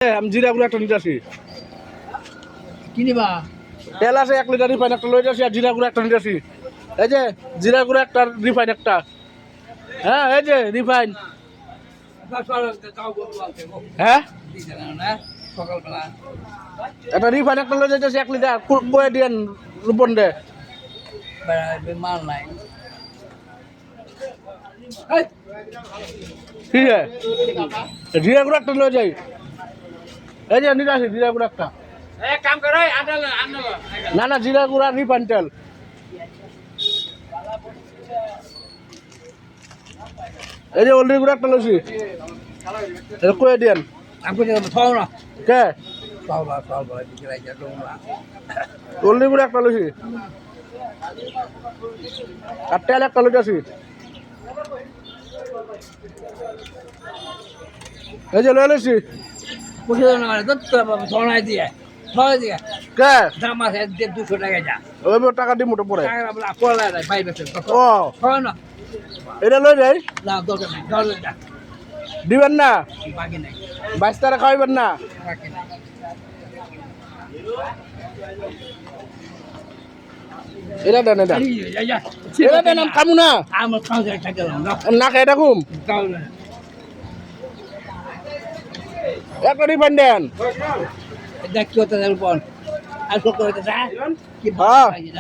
আমি জিরা গুঁড়ো একটা নিতে আসি। কি নিবা? তেল আছে 1 লিটার, রিফাইন একটা লইতে আসি, আর জিরা গুঁড়ো একটা নিতে আসি। এই যে জিরা গুঁড়ো একটা, রিফাইন একটা। হ্যাঁ এই যে রিফাইন। হ্যাঁ সকালবেলা একটা রিফাইন একটা লইতে যাইতেছি 1 লিটার, কয়ে দিয়েন রূপন দে। মাল নাই। ঠিক আছে, জিরা গুঁড়ো একটা লয়ে যাই। এই যে নিতে আসি জিরা গুঁড়ো একটা। কাম করে না না, জিরা গুঁড়া রিফাইন তেল। এই যে হলদি গুঁড়া একটা লইছি, এটা কয়ে দিয়েন। আমি খাও না কে খাও হলদি গুঁড়া একটা লইছি, আর তেল একটা লইতে আসি। এই যে লয়ে লইছি। ধনাই দিয়ে ছয় দিয়ে কে দাম আছে 200 টাকা যা ওই টাকা দিই মোটা পড়ে। ও খাও না এটা লই যাই, না দরকার নাই দরকার যা দিবেন না? বাকি নাই 22 টাকা খাওয়াইবেন না? বাকি নাই এটা দেন, এটা এটা দেন, আমি খামু না। আমার খাওয়া টাকা না খাই থাকুম। একটা রিফাইন দেন। দেখ কি হতে আর সব করে কি হ্যাঁ।